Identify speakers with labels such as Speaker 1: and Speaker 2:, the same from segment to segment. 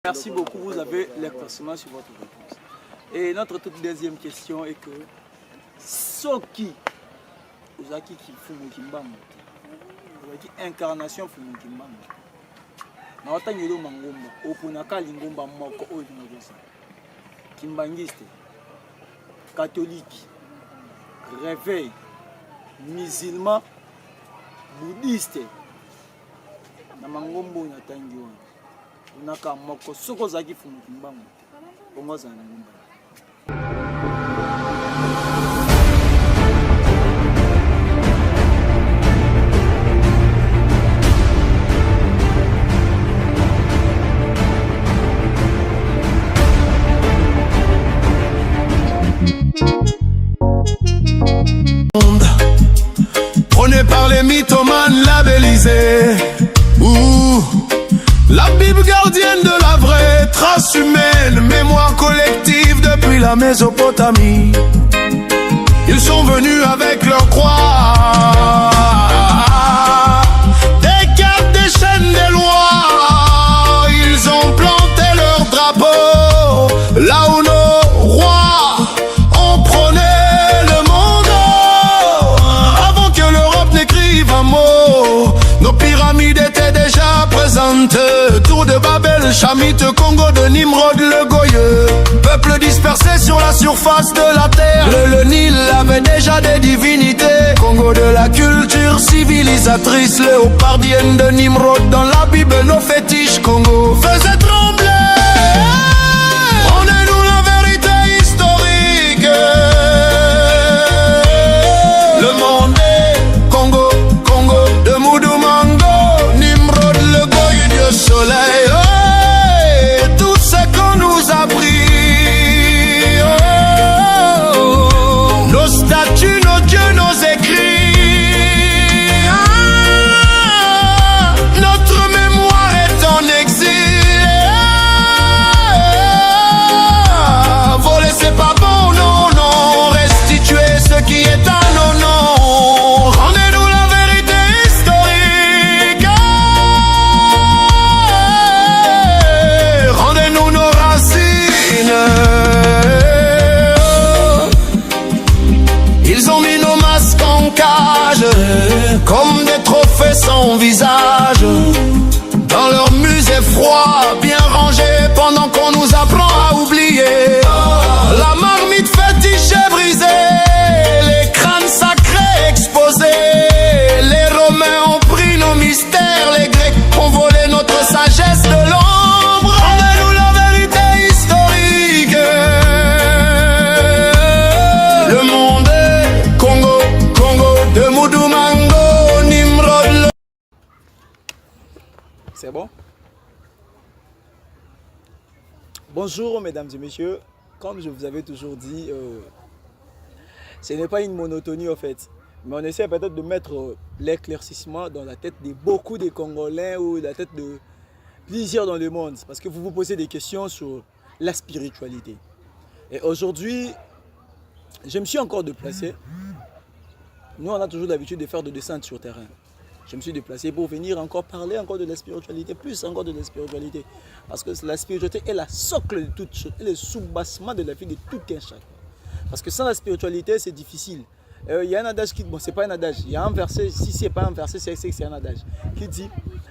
Speaker 1: Merci beaucoup, vous avez l'éclaircissement sur votre réponse. Et notre toute deuxième question est que Soki, Ozaki qui fume Kimbango, Ozaki incarnation fume Kimbango. Na wata nyelo mangomba, opunaka lingomba moko oyo ngosa. Kimbangiste, catholique, réveil, musulman, bouddhiste. Na mangombo na tangi wana. Unaka moko soko zaki fumu kimbango. Bongo za na ngomba.
Speaker 2: Prôné par les mythomanes labellisés. La Bible gardienne de la vraie trace humaine, mémoire collective depuis la Mésopotamie. Ils sont venus avec leur croix, des cartes, des chaînes, des lois. Ils ont planté leur drapeau là où nos rois ont prôné le monde. Avant que l'Europe n'écrive un mot, nos pyramides étaient déjà présentes. Tour de Babel, Chamite, Congo de Nimrod, le Goyeux. Peuple dispersé sur la surface de la terre. Le Nil avait déjà des divinités. Congo de la culture civilisatrice. Léopardienne de Nimrod, dans la Bible nos fétiches. Congo faisait trembler. Rendez-nous la vérité historique. Le monde est Congo, Congo de Mudumango, Nimrod, le Goyeux, Dieu soleil. Oh, tout ce qu'on nous a pris. Oh, nos statues, nos dieux, nos écrits. Ah, notre mémoire est en exil. Ah, voler c'est pas bon, non, non. Restituer ce qui est à nos noms. Rendez-nous la vérité historique. Rendez-nous nos racines. Ils ont mis nos masques en cage, comme des trophées sans visage. Dans leur musée froid, bien rangé, pendant qu'on nous apprend à oublier. La marmite fétiche est brisée, les crânes sacrés exposés. Les Romains ont pris nos mystères, les Grecs ont volé notre sagesse de l'ombre. Rendez-nous la vérité historique. Le monde est Congo, Congo de Mudumango, Nimrod.
Speaker 1: C'est bon? Bonjour mesdames et messieurs, comme je vous avais toujours dit, ce n'est pas une monotonie en fait, mais on essaie peut-être de mettre l'éclaircissement dans la tête de beaucoup de Congolais ou la tête de plusieurs dans le monde, parce que vous vous posez des questions sur la spiritualité. Et aujourd'hui, je me suis encore déplacé. Nous on a toujours l'habitude de faire des descentes sur terrain. Je me suis déplacé pour venir encore parler encore de la spiritualité, plus encore de la spiritualité. Parce que la spiritualité est la socle de toute chose, est le soubassement de la vie de tout un chacun. Parce que sans la spiritualité, c'est difficile. Il y a un adage qui, bon, c'est pas un adage, il y a un verset, si c'est pas un verset, c'est que c'est un adage, qui dit,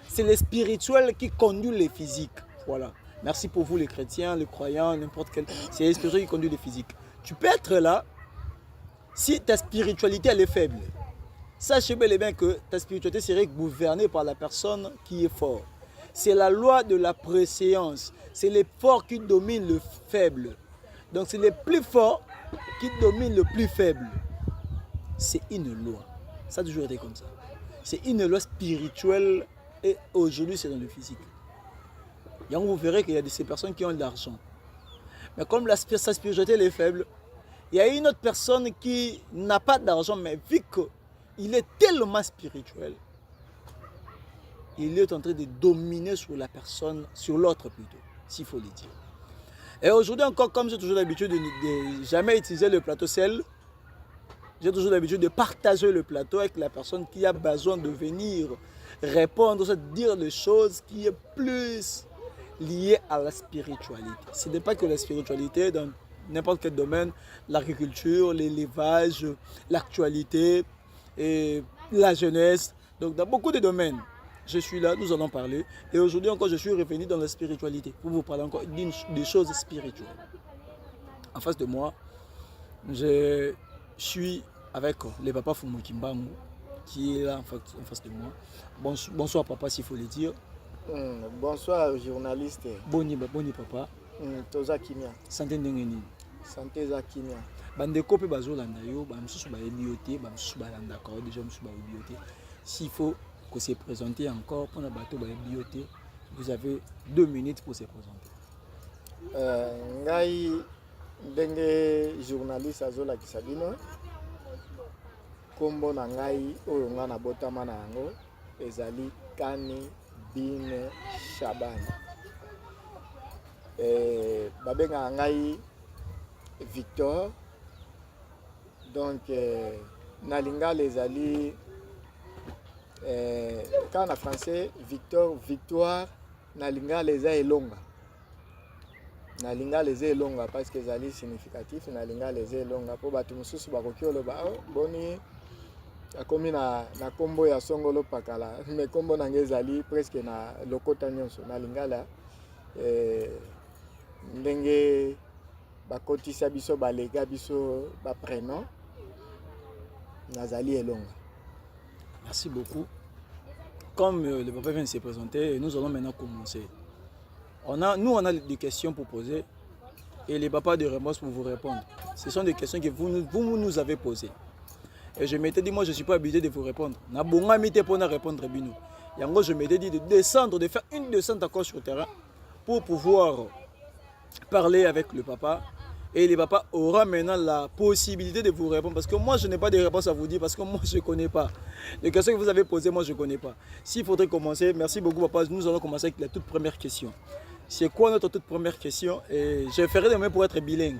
Speaker 1: c'est le spirituel qui conduit les physiques. Voilà. Merci pour vous les chrétiens, les croyants, n'importe quel. C'est le spirituel qui conduit les physiques. Tu peux être là, si ta spiritualité elle est faible. Sachez bel et bien que ta spiritualité serait gouvernée par la personne qui est fort. C'est la loi de la préséance. C'est les forts qui dominent le faible. Donc c'est les plus forts qui dominent le plus faible. C'est une loi. Ça a toujours été comme ça. C'est une loi spirituelle et aujourd'hui c'est dans le physique. Et vous verrez qu'il y a de ces personnes qui ont de l'argent. Mais comme sa spiritualité elle est faible, il y a une autre personne qui n'a pas d'argent, mais vu qu'il est tellement spirituel, il est en train de dominer sur la personne, sur l'autre plutôt, s'il faut le dire. Et aujourd'hui encore, comme j'ai toujours l'habitude de jamais utiliser le plateau seul, j'ai toujours l'habitude de partager le plateau avec la personne qui a besoin de venir répondre, dire les choses qui est plus liées à la spiritualité. Ce n'est pas que la spiritualité dans n'importe quel domaine, l'agriculture, l'élevage, l'actualité, et la jeunesse. Donc dans beaucoup de domaines, je suis là, nous allons parler. Et aujourd'hui encore, je suis revenu dans la spiritualité pour vous parler encore des choses spirituelles. En face de moi, je suis avec le papa Fumukimbangu qui est là en face de moi. Bonsoir papa, s'il faut le dire.
Speaker 3: Bonsoir journaliste.
Speaker 1: Boni papa.
Speaker 3: Toza kimia.
Speaker 1: Santé ndenge nini?
Speaker 3: Santé za kimia.
Speaker 1: Bandeko pe bazolanda yo, bamsusu bayebi yo te, bamsusu balandaka yo, déjà bamsusu bayebi yo te. S'il faut que se présenter encore pour la bateau bayebi yo te, vous avez 2 minutes pour se présenter.
Speaker 3: Ngai ndenge journaliste azolakisa bino. Kombo na ngai oyo nga na botama na yango ezali Kani Bine Shabani. Babenga ngai Victor. Donc nalinga ezali quand en français Victor victoire nalinga eza elonga. Nalinga eza elonga parce que ezali significatif nalinga eza elonga po bato mosusu bakoki oloba boni akomi na kombo ya songolo pakala mais kombo na ezali presque na lokota nyonso nalinga ndenge bakotisa biso balega biso ba prénom Nazali Elonga.
Speaker 1: Merci beaucoup. Comme le papa vient de se présenter, nous allons maintenant commencer. Nous on a des questions pour poser et les papas de réponse pour vous répondre. Ce sont des questions que vous nous avez posées. Et je m'étais dit, moi je ne suis pas habitué de vous répondre. Je ne répondre bino. Et en gros, je m'étais dit de descendre, de faire une descente encore sur le terrain pour pouvoir parler avec le papa. Et le papa aura maintenant la possibilité de vous répondre. Parce que moi, je n'ai pas de réponse à vous dire. Parce que moi, je ne connais pas. Les questions que vous avez posées, moi, je ne connais pas. S'il faudrait commencer, merci beaucoup, papa. Nous allons commencer avec la toute première question. C'est quoi notre toute première question? Et je ferai de même pour être bilingue.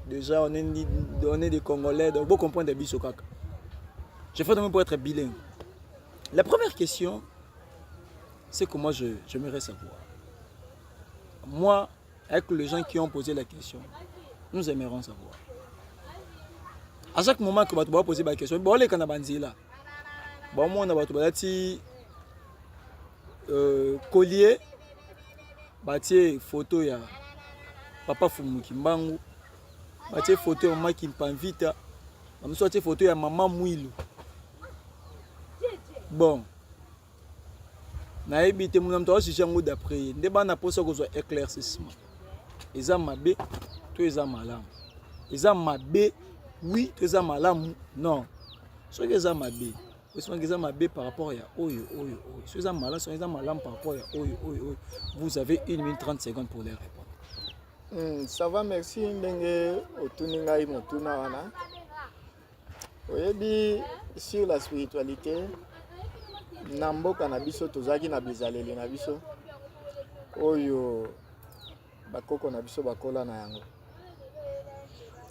Speaker 1: Déjà, on est des Congolais, donc vous comprenez des bisokak. Je ferai de même pour être bilingue. La première question, c'est que moi, j'aimerais savoir. Moi, avec les gens qui ont posé la question, nous aimerions savoir. À chaque moment que tu vas poser la question, bon, les Kanabanzi là, bon, moi, on a battu collier, battu photo ya papa Fumukimbangu, battu photo ya maman Kimpamvita, battu photo ya maman Mouilou. Bon, na ebité mon am to si jango d'après, ndeba na posa ko zo éclaircissement. Eza mabe, to eza malamu. Eza mabe, oui, to eza malamu, non. So eza mabe, so eza mabe par rapport à oyo. So eza malamu par rapport à oyo. Vous avez 1 minute 30 secondes pour les répondre.
Speaker 3: Ça va, merci ndenge otuninga imotuna wana. Oyebi sur la spiritualité. Namboka na biso tozaki na bizaleli na biso oyo bakoko na biso bakola na yango.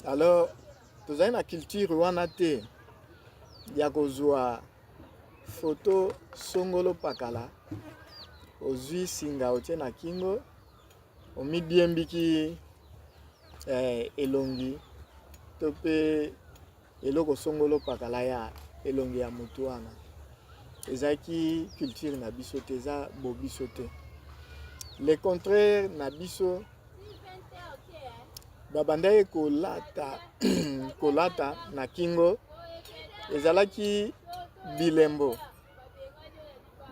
Speaker 3: Alors tozali na culture wana te ya kozwa photo songolo pakala ozwi singa otie na kingo omidiembiki elongi to pe eloko songolo pakala ya elongi ya mutu wana. Ezaki culture na biso te za bobiso te. Le contraire na biso babandai kolata na kingo ezalaki bilembo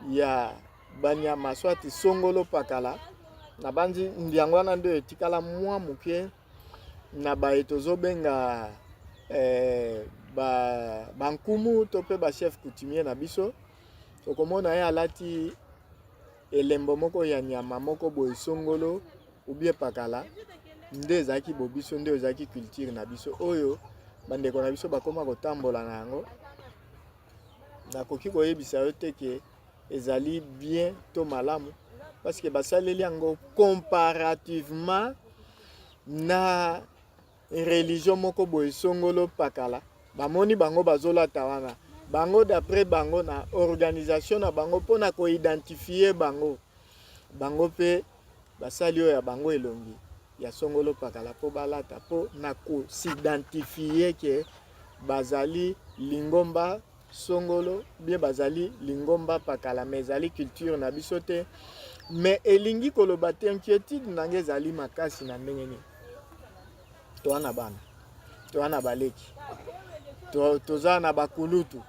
Speaker 3: ya banyama swati songolo pakala na banzi ndiango wana ndio etikala mwa muke na baeto zobenga bankumu to pe ba chef coutumier na biso. Okomona ye alati elembo moko ya nyama moko boye songolo ubie pakala nde ezaki bobiso nde ezaki culture na biso oyo bandeko na biso bakoma kotambola na yango nakoki koyebisa yo te ke ezali bien to malamu parce que basaleli yango comparativement na religion moko boye songolo pakala bamoni bango bazolata wana bango d'après bango na organisation na bango pona ko identifier bango pe basali oyo ya bango elongi ya songolo pakala po balata po na ko s'identifie ke bazali lingomba songolo bien bazali lingomba pakala mais ezali culture na biso te mais elingi koloba te inquiétude nange ezali makasi na ndenge nini toa na bana toa na baleki toza na bakulutu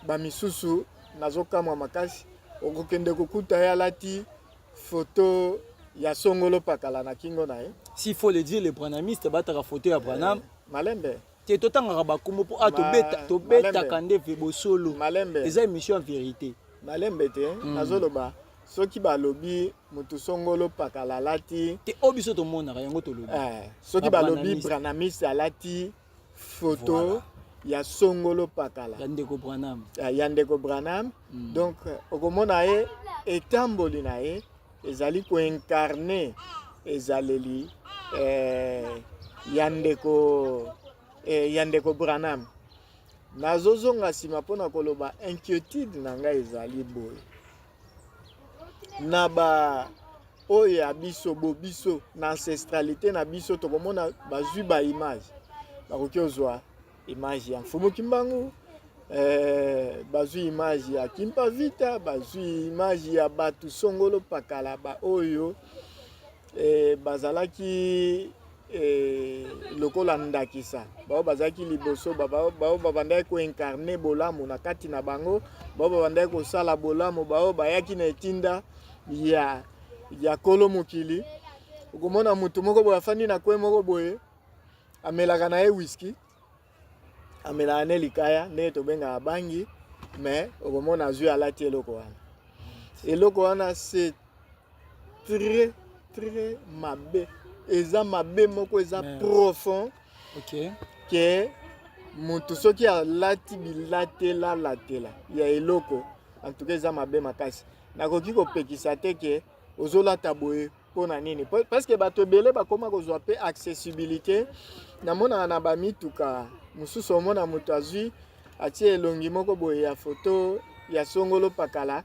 Speaker 3: bamisusu nazokamwa makasi okokende kokuta ye alati photo ya songolo pakala na kingo na ye.
Speaker 1: S'il faut le dire, les branamistes bataka photo ya Branham.
Speaker 3: Malembe.
Speaker 1: Te totanga bakumo po tobeta kande vebo solo.
Speaker 3: Malembe.
Speaker 1: Eza émission en vérité.
Speaker 3: Malembe te nazoloba soki balobi mutu songolo pakala alati
Speaker 1: te obiso to mona yango to lobi.
Speaker 3: Soki balobi branamiste alati photo ya songolo pakala.
Speaker 1: Yandeko Branham.
Speaker 3: Yandeko Branham. Donc okomona ye etamboli na ye ezali ko incarner ezaleli yandeko Branham. Nazozonga sima pona koloba inquiétude na ngai ezali boye. Na ba oyo ya biso bobiso na ancestralité na biso tokomona bazwi ba image. Bakoki ozwa image ya Mfumu Kimbangu, bazwi image ya Kimpa Vita, bazwi image ya batu songolo pakala ba oyo bazalaki lokola ndakisa bao bazalaki liboso bao babandaki ko incarner bolamu na kati na bango, bao babandaki kosala bolamu, bao bayaki na etinda ya kolo mokili. Okomona mutu moko boye afandi na kwe moko boye amelaka na ye whisky, amelaka ne likaya nde tobenga bangi, mais okomona azwi alati eloko wana. Eloko wana c'est très très mabe. Eza mabe moko eza profond.
Speaker 1: OK.
Speaker 3: Que mutu soki alati bilatela latela ya eloko en tout cas eza mabe makasi. Nakoki kopekisa te ke ozolata boye pona nini parce que bato ebele bakoma kozwa pe accessibilité na mona na bamituka mususu omona mutu azwi atie elongi moko boye ya photo ya songolo pakala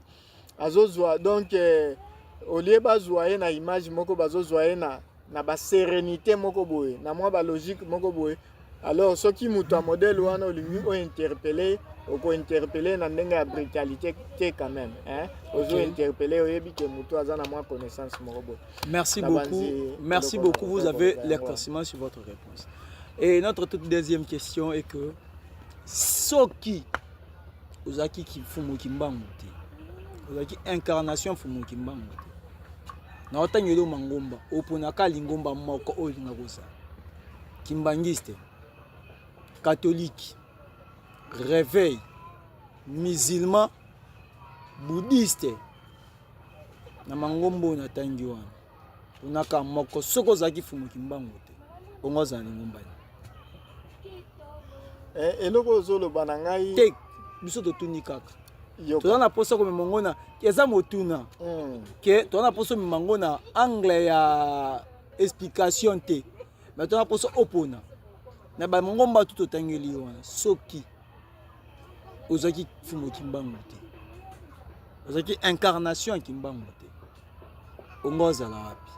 Speaker 3: azozwa donc olie bazwa ye na image moko bazozwa ye na ba sérénité moko boye na mwa ba logique moko boye. Alors soki mutu a modèle wana olingi o interpeller oko interpeller na ndenge ya brutalité te quand même hein. Ozo interpeller oyebi ke mutu aza na mwa connaissance moko boye.
Speaker 1: Merci beaucoup. Merci beaucoup, vous avez l'éclaircissement sur votre réponse. Et notre toute deuxième question est que soki ozaki ki Mfumu Kimbangu te, ozaki incarnation Mfumu Kimbangu te, na otangelo mangomba oponaka lingomba moko oyo ngakosa kimbangiste, catholique, réveil, musulman, bouddhiste, na mangombo na tangi wana ponaka moko soko ozaki Mfumu Kimbangu te ongoza lingomba
Speaker 3: eloko ozoloba na ngai
Speaker 1: te biso totuni kaka toza na poso komemango na eza motuna ke toza na poso memango na angle ya explication te mais toza na poso opona na bamangomba tu totangeli wana soki ozaki Mfumu Kimbangu te, ozaki incarnation ya Kimbangu te ongozala wapi?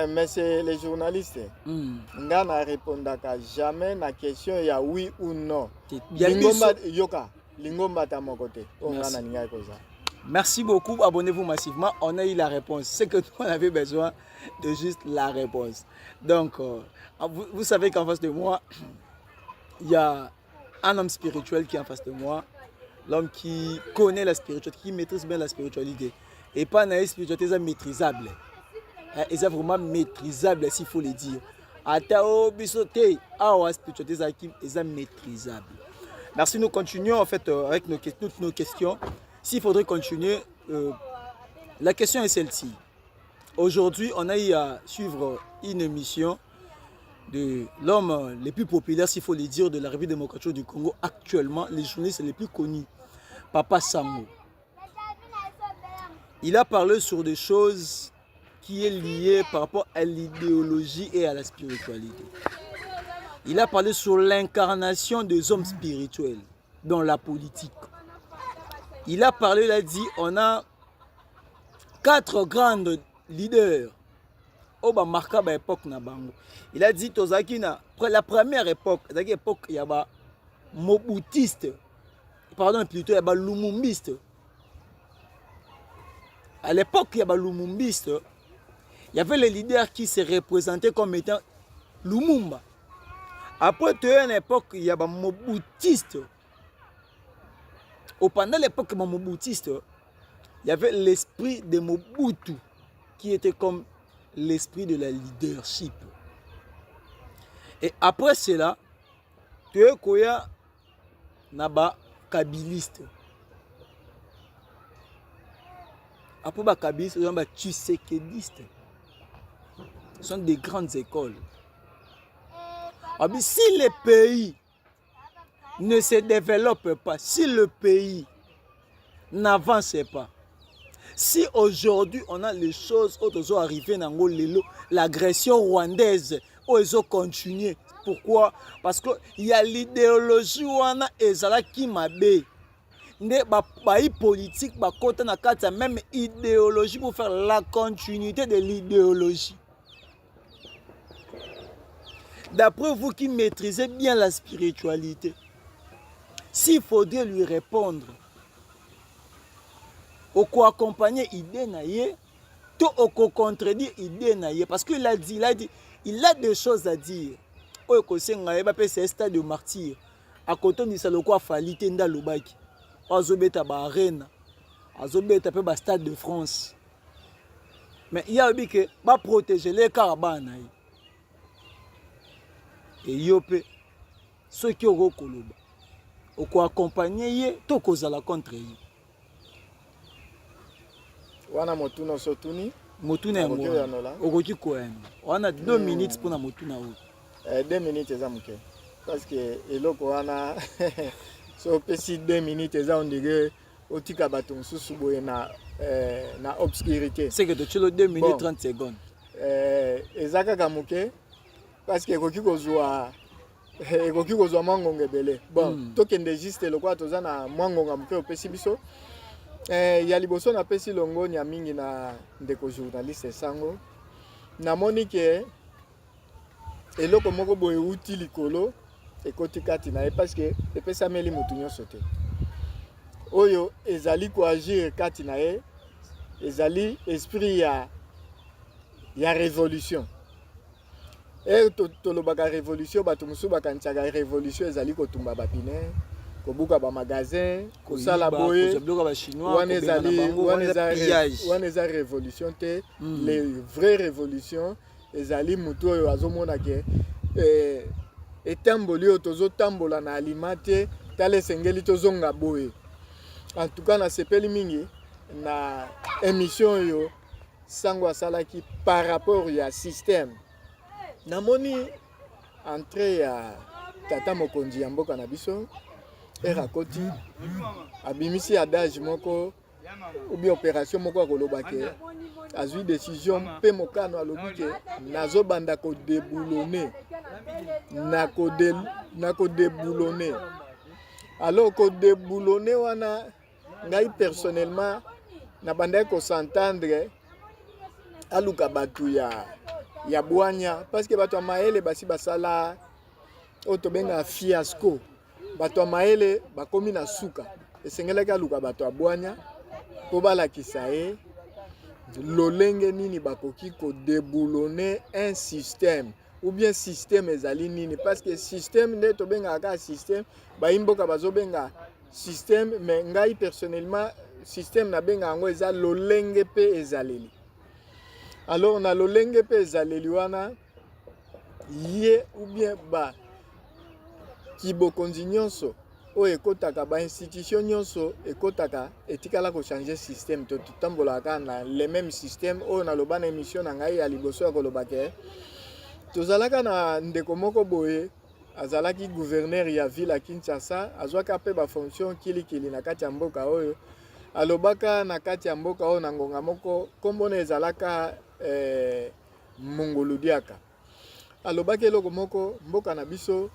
Speaker 3: Mais c'est les journalistes. Nga na répondaka jamais na question ya oui ou non. Lingomba yoka, lingomba ta moko te. Nga na ninga koza.
Speaker 1: Merci beaucoup, abonnez-vous massivement. On a eu la réponse. C'est que nous on avait besoin de juste la réponse. Donc, vous savez qu'en face de moi, il y a un homme spirituel qui est en face de moi. L'homme qui connaît la spiritualité, qui maîtrise bien la spiritualité. Et pas une spiritualité maîtrisable. Et c'est vraiment maîtrisable, s'il faut le dire. Atao bisote, awa spiritualité est maîtrisable. Merci, nous continuons en fait avec toutes nos questions. S'il faudrait continuer, la question est celle-ci. Aujourd'hui, on a eu à suivre une émission de l'homme le plus populaire, s'il faut le dire, de la République démocratique du Congo. Actuellement, les journalistes les plus connus, Papa Sango. Il a parlé sur des choses qui est liées par rapport à l'idéologie et à la spiritualité. Il a parlé sur l'incarnation des hommes spirituels dans la politique. Il a parlé, il a dit, on a 4 grands leaders oba marka ba époque na bango. Il a dit tozaki na la première époque, c'est époque il y a ba mobutiste. Pardon, plutôt il y a ba lumumbiste. À l'époque il y a ba lumumbiste. Il y avait les leaders qui se représentaient comme étant Lumumba. Après tu as une époque il y a ba mobutiste. Pendant l'époque mobutiste, il y avait l'esprit de Mobutu qui était comme l'esprit de la leadership. Et après cela, tu as Koya Naba Kabiliste. Après ba Kabiliste, il y a Tshisekediste. Ce sont des grandes écoles. Si le pays ne se développe pas, si le pays n'avance pas, si aujourd'hui on a les choses qui sont arrivées dans l'agression rwandaise, où ils ont continué. Pourquoi? Parce qu'il y a l'idéologie qui m'a dit. Les politiques ont même idéologie pour faire la continuité de l'idéologie. D'après vous qui maîtrisez bien la spiritualité, s'il faudrait lui répondre, au quoi accompagner l'idée naïe, tout au quoi contredire l'idée naïe, parce qu'il a dit, il a des choses à dire. Au quoi c'est un stade de martyr. À côté de ça, le quoi fallait tenda le bac. Azobeta ba arena, azobeta pe ba stade de France. Mais il y a dit que va protéger les caravanes. Et yope, ceux qui ont koloba, au quoi accompagner tout cause à la contre.
Speaker 3: Wana motuna sotuni.
Speaker 1: Motuna ya mwa. Okoki koyana. Wana 2 minutes pour na motuna o.
Speaker 3: 2 minutes eza muke. Parce que eloko wana so pesi 2 minutes eza on dirait otika bato mususu boye na obscurité.
Speaker 1: C'est que tu as 2 minutes 30 secondes.
Speaker 3: Eza kaka muke parce que ekoki kozwa mwangonga ebele. Bon, tokende juste lokwa toza na mwangonga muke opesi biso. Ya liboso na pesi longo nya mingi na ndeko journaliste sango. Namoni ke eloko moko boye uti likolo ekoti kati na parce que epesa meli mutu nyonso te. Oyo ezali ko agir kati na ye ezali esprit ya révolution. Et tolobaka révolution bato musu bakantsaka révolution ezali kotumba bapine kobuka ba magasin kosala boye wana eza révolution te. Les vraies révolutions ezali mutu oyo azomona ke etamboli oyo tozotambola na alimate tala esengeli tozonga boye. En tout cas na sepeli mingi na émission oyo sango asalaki par rapport ya système. Namoni entrée ya tata mokonzi ya mboka na biso erakoti abimisi adage moko ou bien opération moko akolobake azwi décision pe mokano alobi ke nazobanda ko déboulonner na ko déboulonner. Alors ko déboulonner wana ngai personnellement na banda ko s'entendre aluka batu ya bwanya parce que bato maele basi basala otobenga fiasco. Bato maele bakomi na suka esengelaka aluka bato ya bwanya po balakisa ye lolenge nini bakoki ko déboulonner un système ou bien système ezali nini parce que système nde tobenga ka système baimboka bazobenga système mais ngai personnellement système na benga yango eza lolenge pe ezaleli. Alors na lolenge pe ezaleli wana ye ou bien ba kibokonzi nyonso oyo ekotaka ba institution nyonso ekotaka etikala ko changer système to tutambola ka na le même système oyo na loba na émission na ngai ya liboso ya koloba ke tozalaka na ndeko moko boye azalaki gouverneur ya ville ya Kinshasa azwaka pe ba fonction kilikili na kati ya mboka oyo alobaka na kati ya mboka oyo na ngonga moko kombona ezalaka Mongoludiaka alobaki eloko moko mboka na biso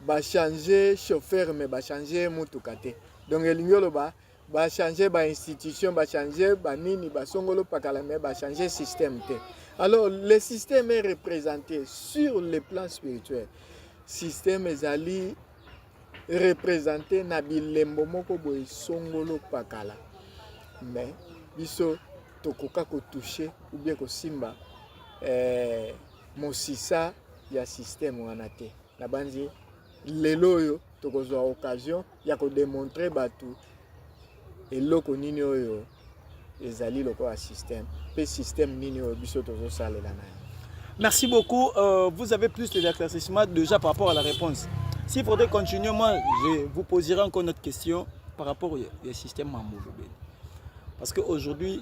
Speaker 3: ba changer chauffeur mais ba changer mutuka te. Donc elingi oloba ba changer ba institution, ba changer ba nini, ba songolo pakala, mais ba changer système te. Alors le système est représenté sur le plan spirituel. Système ezali représenté na bilembo moko boye songolo pakala. Mais biso tokoka ko toucher ou bien ko simba mosisa ya système wana te. Na banzi lelo yo tokozwa occasion ya ko démontrer batu eloko nini oyo ezali lokola système pe système nini oyo biso tozosalela nayo.
Speaker 1: Merci beaucoup. Vous avez plus d'éclaircissement déjà par rapport à la réponse. S'il faudrait continuer, moi, je vous poserai encore une autre question par rapport au système Mamboulou. Parce qu'aujourd'hui,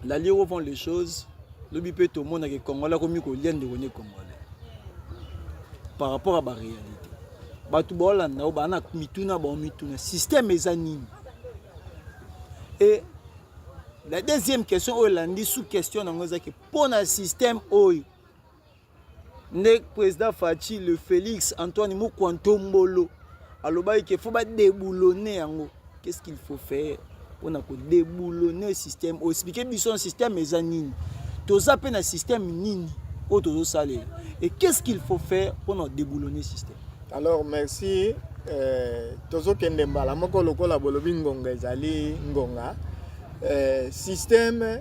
Speaker 1: la lieu où vont les choses, le bipé tout le monde est congolais comme il y a des congolais. Par rapport à la réalité. Le système est anime. Et la deuxième question, c'est sous-question pour le système, le président Fachi, le Félix Antoine Moukwantombolo, alors il faut déboulonner. Qu'est-ce qu'il faut faire pour déboulonner le système? Expliquer que le système est anime. Tout ça, c'est un système nini. Et qu'est-ce qu'il faut faire pour déboulonner le système?
Speaker 3: Alors, merci. Tozo Kendembala, moko lokola bolobi ngonga ezali ngonga. Système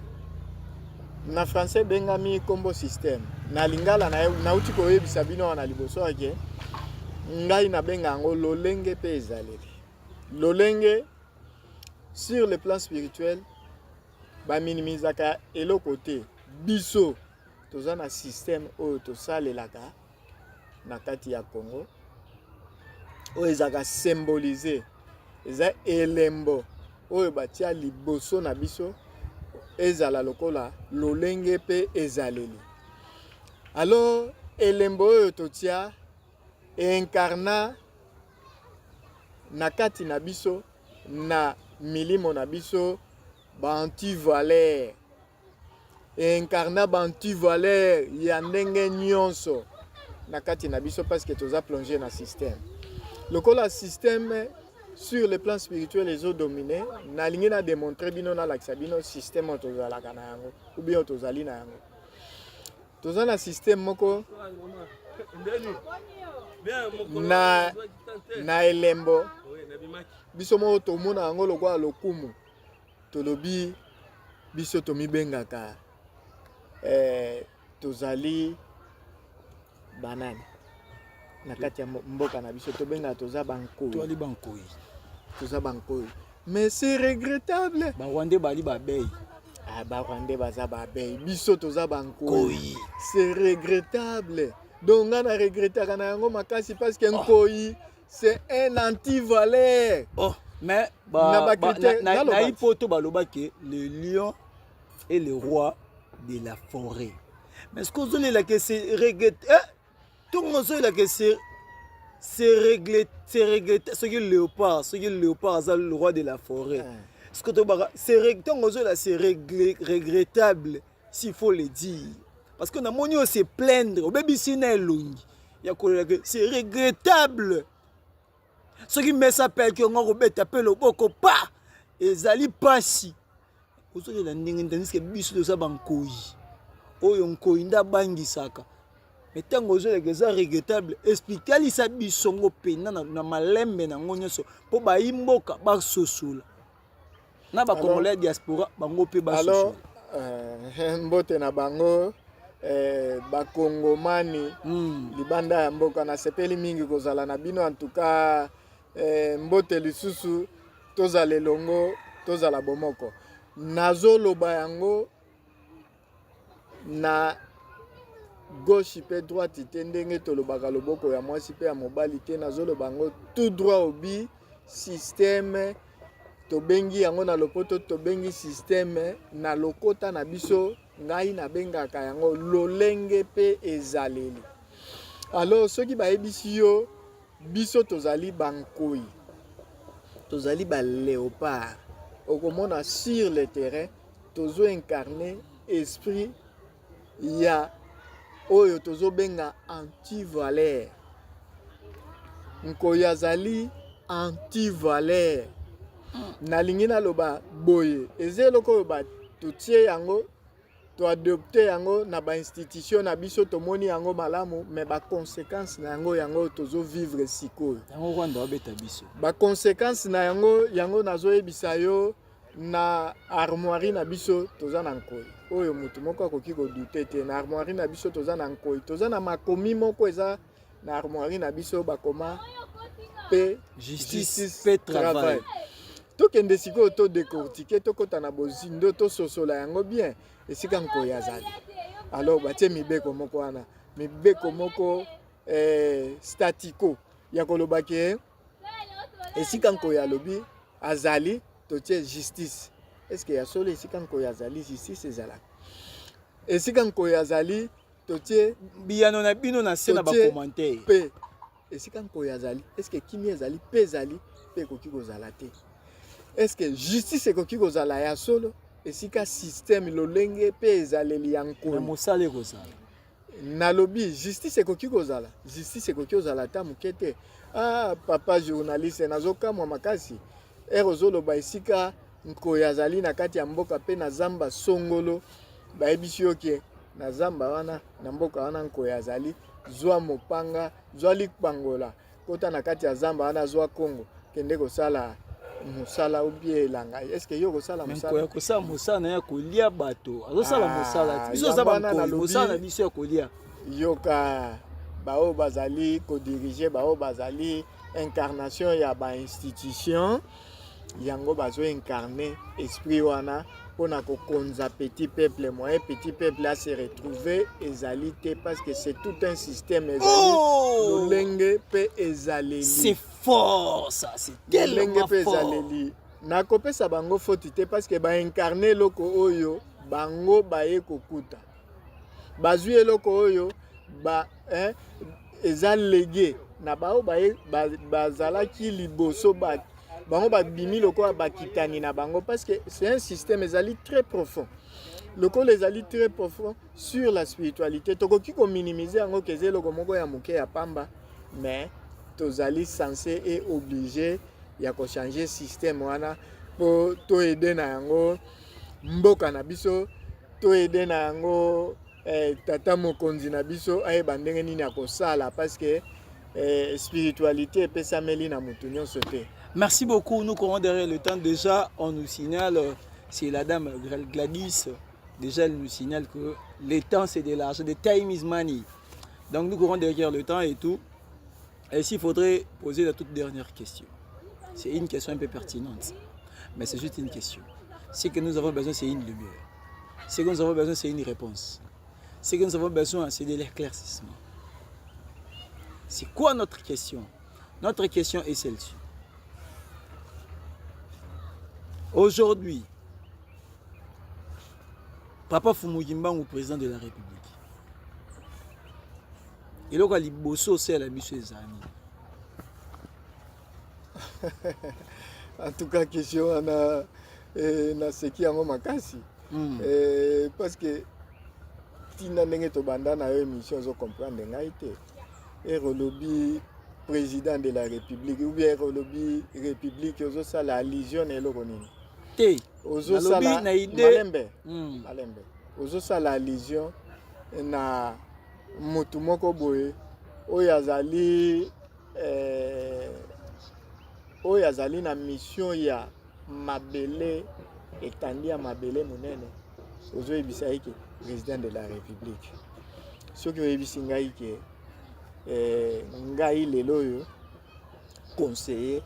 Speaker 3: na français bengami kombo système. Na lingala na uti koyebisa bino na liboso ake. Ngai na benga ngo lolenge pe ezaleli. Lolenge sur le plan spirituel ba minimizaka eloko te. Biso toza na système oyo tosalelaka na kati ya Congo. Oyo ezaka symboliser eza elembo oyo batia liboso na biso ezala lokola lolenge pe ezaleli. Alors elembo oyo totia incarna na kati na biso na milimo na biso ba anti-valeur, incarna ba anti-valeur ya ndenge nyonso na kati na biso parce que toza plongé na système. Le système sur le plan spirituel les autres dominés, na lingi na démontrer bino na laksa bino système otozalaka na yango ou bien otozali na yango. Toza na système moko na elembo biso moko tomona yango lokola lokumu tolobi biso tomibengaka tozali banani na kati ya mboka na biso tobenga toza bankoyi.
Speaker 1: Toi li bankoyi.
Speaker 3: Toza bankoyi. Mais c'est regrettable.
Speaker 1: Ba Rwandais bali ba bei.
Speaker 3: Ah ba Rwandais baza ba bei. Biso toza bankoyi. C'est regrettable. Donc on a regretté kana yango makasi parce que nkoyi c'est un anti-valeur.
Speaker 1: Oh, mais na ipoto baloba que le lion est le roi de la forêt. Mais ce qu'on dit là que c'est regretté. Tout le monde sait que c'est réglé, ce qui est le léopard, c'est le roi de la forêt. Ce que c'est regrettable, s'il faut le dire. Parce que dans mon lieu, c'est plaindre. C'est regrettable. Ce qui me s'appelle que on appelle le boko pas. Et zali pasi. Vous savez la ndingi que biso de ça bankoyi. Oyo nkoyi nda bangi saka. Mais tant que c'est regrettable, expliquez les bisongo pena na malembe na ngonyoso po ba imboka ba sosula. Na ba congolais diaspora bango pe ba sosula.
Speaker 3: Alors mbote na bango ba kongomani libanda ya mboka na sepeli mingi kozala na bino en tout cas mbote lisusu tozala longo tozala bomoko. Nazoloba yango na gauche pe droite te ndenge tolobaka loboko ya mwasi pe ya mobali te nazoloba yango tout droit obi système tobengi yango na lopoto tobengi système na lokota na biso ngai na bengaka yango lolenge pe ezaleli. Alors soki bayebisi yo biso tozali bankoyi tozali ba léopard okomona sur le terrain tozo incarner esprit ya oyo tozo benga anti-valeur. Nkoyi azali anti-valeur. nalingi naloba boye eza eloko oyo totie yango toadopte yango na bainstitution na biso tomoni yango malamu mais baconséquence na yango tozovivre sikoyo
Speaker 1: yango rwanda babeta biso
Speaker 3: baconséquence na yango nazoyebisa yo na armoirie na biso toza na nkoi oyo motu moko akoki kodute te na armoirie na biso toza na nkoi toza na makomi moko eza na armoirie na biso bakoma pe
Speaker 1: justice pe travail
Speaker 3: tokende sikoyo todécortike tokɔta na bozindo tososola yango bien esika nkoi azali alors batie mibeko moko wana mibeko moko statiko ya koloba ke esika nkoi alobi azali totie justice est-ce ya solo esika nkoi azali justice ezalaka esika nkoi azali totie
Speaker 1: biyano na bino na se na bacommentaire
Speaker 3: pe esika nkoi azali est-ce kimi ezali pe ezali pe ekoki kozala te est-ce justice ekoki kozala ya solo esika système lolenge pe ezaleli ya nkoi
Speaker 1: mosala ekozala
Speaker 3: nalobi justice ekoki kozala justice ekoki kozala ata moke te papa journaliste nazokamwa makasi ozoloba esika nkoi azali na kati ya mboka pe na zamba songolo bayebisi yo ke na zamba wana na mboka wana nkoi azali zwa mopanga zwa likpangola kota na kati ya zamba wana zwa kongo kende kosala mosala ubie elanga eske yo kosala mosala
Speaker 1: kosala mosala na ya kolia bato azosala mosala biso oza mosala na biso ya kolia
Speaker 3: yoka bao bazali kodirige bao bazali incarnation ya bainstitution yango bazo incarner esprit wana mpona kokonza petit peuple moyen petit peuple a se retrouver ezali te parce que c'est tout un système ezali lolenge pe ezaleli
Speaker 1: c'est fort ça c'est tellement fort
Speaker 3: ezaleli nakopesa bango faute te parce que baincarner eloko oyo bango baye kokuta bazwi eloko oyo eza lege na bao baye bazalaki liboso bango babimi lokola bakitani na bango parce que c'est un système ezali très profond lokola ezali très profond sur la spiritualité tokoki kominimize yango keza eloko moko ya moke ya pamba mais tozali censé et obligé ya kochanger système wana po toede na yango mboka na biso toede na yango tata mokonzi na biso ayeba ndenge nini ya kosala parce que spiritualité epesameli na motu nyonso te.
Speaker 1: Merci beaucoup. Nous courons derrière le temps. Déjà, on nous signale, c'est la dame Gladys, déjà elle nous signale que le temps c'est de l'argent, the time is money. Donc nous courons derrière le temps et tout. Et s'il faudrait poser la toute dernière question. C'est une question un peu pertinente, mais c'est juste une question. Ce que nous avons besoin, c'est une lumière. Ce que nous avons besoin, c'est une réponse. Ce que nous avons besoin, c'est de l'éclaircissement. C'est quoi notre question? Notre question est celle-ci. Aujourd'hui, Papa Fumuyimba ou président de la République, il a liboso c'est la mission des amis.
Speaker 3: En tout cas, question na ce qui est makasi. Parce que tina ndenge to banda na yo émission zo comprendre ngai te. Et lobby président de la République ou bien lobby République ozo sala allusion eloko nini.
Speaker 1: Te
Speaker 3: ozo sala malembe ozo sala allusion na motu moko boye oyo azali na mission ya mabele etandi ya mabele monene ozo yebisa eke président de la République soki oyebisi ngai ke ngai lelo oyo conseiller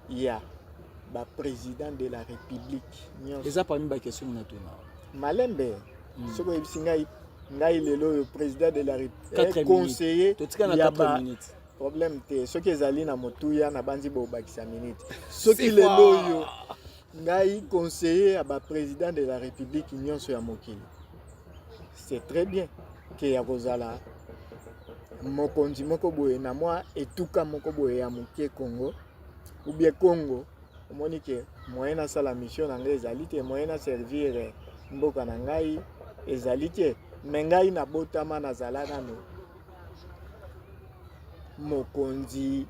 Speaker 3: ya ba président de la République
Speaker 1: eza parmi ba question na tona
Speaker 3: malembe soki oyebisi ngai lelo oyo président de la République conseiller ya ba problème te soki ezali na motuya na bandi bobakisa minute soki lelo oyo ngai conseiller ya ba président de la République nyonso ya mokili c'est très bien ke ya kozala mokonzi moko boye na mwa etuka moko boye ya moke Congo ou bien Congo omoni ke moyen na sala mission na ngai ezali te moyen na servir mboka na ngai ezali te me ngai na botama nazala nano mokonzi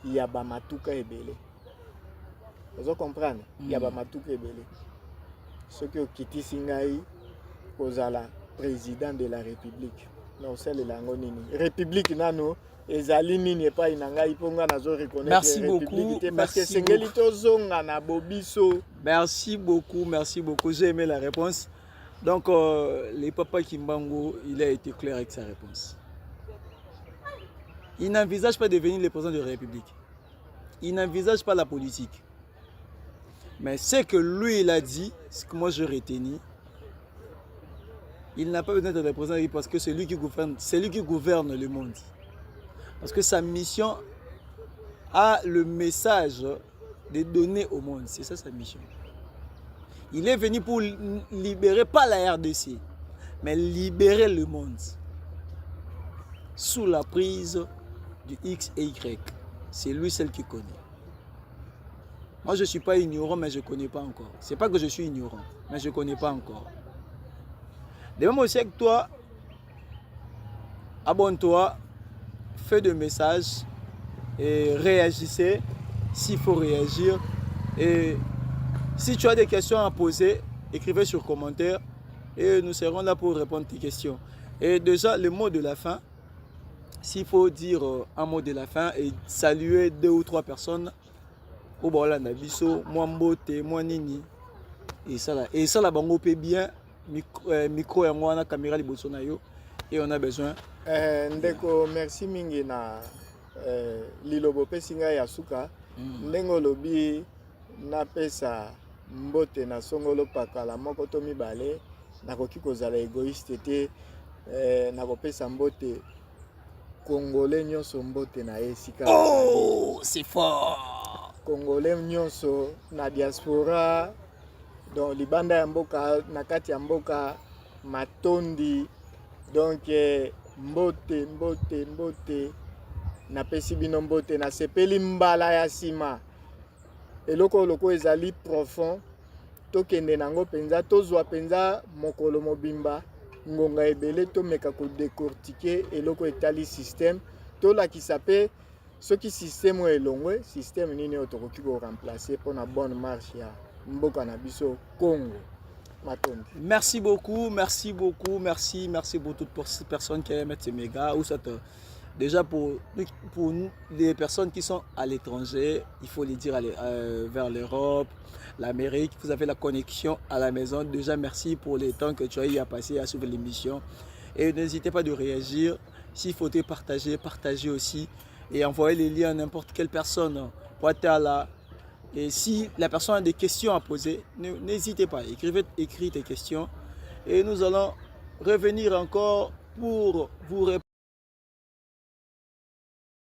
Speaker 3: ya bamatuka ebele Vous comprenez? Il y a Bamatuka Ebele. Ce que Kiti Singaï, Kozala, président de la République. Non, c'est le Langonini. République Nano, ezali nini pas inanga iponga nazo reconnaître.
Speaker 1: Merci beaucoup.
Speaker 3: Parce que Sengelito Zonga na Bobiso.
Speaker 1: Merci beaucoup, merci beaucoup. J'ai aimé la réponse. Donc, les papas Kimbango, il a été clair avec sa réponse. Il n'envisage pas de devenir le président de la République. Il n'envisage pas la politique. Mais ce que lui, il a dit, ce que moi je retenu, il n'a pas besoin d'être président parce que c'est lui qui gouverne le monde. Parce que sa mission a le message de donner au monde. C'est ça sa mission. Il est venu pour libérer, pas la RDC, mais libérer le monde. Sous la prise du X et Y. C'est lui celle qui connaît. Moi, je ne suis pas ignorant, mais je ne connais pas encore. Ce n'est pas que je suis ignorant, mais je ne connais pas encore. De même aussi avec toi, abonne-toi, fais des messages et réagissez s'il faut réagir. Et si tu as des questions à poser, écrivez sur commentaire et nous serons là pour répondre à tes questions. Et déjà, le mot de la fin, s'il faut dire un mot de la fin et saluer 2 ou 3 personnes, au Bola Nabiso, moi Mbote, moi Nini, et ça là, bango peut bien, micro et moi, la caméra liboso na yo, et on a besoin.
Speaker 3: Ndeko, merci mingi na lilobo pesinga ya suka. Ndengo lobi na pesa mbote na songolo pakala moko to mibale nakoki kozala égoïste te nakopesa mbote Congolais nyonso mbote na esika.
Speaker 1: Oh, c'est fort.
Speaker 3: Congolais nyonso na diaspora donc libanda ya mboka na kati ya mboka matondi donc mbote na pesi bino mbote na sepeli mbala ya sima eloko loko ezali profond tokende nango penza tozwa penza mokolo mobimba ngonga ebele tomeka ko décortiquer eloko etali système tolakisa pe soki système elongwe système nini otokoki ko remplacer pour na bonne marche ya mboka na biso Congo matondi.
Speaker 1: Merci beaucoup, merci pour toutes les personnes qui aiment ces méga ou cette. Déjà pour les personnes qui sont à l'étranger, il faut les dire vers l'Europe, l'Amérique. Vous avez la connexion à la maison. Déjà, merci pour le temps que tu as eu à passer à suivre l'émission. Et n'hésitez pas de réagir. S'il faut te partager, partagez aussi. Et envoyez les liens à n'importe quelle personne. Là. Et si la personne a des questions à poser, n'hésitez pas. Écrivez tes questions. Et nous allons revenir encore pour vous répondre.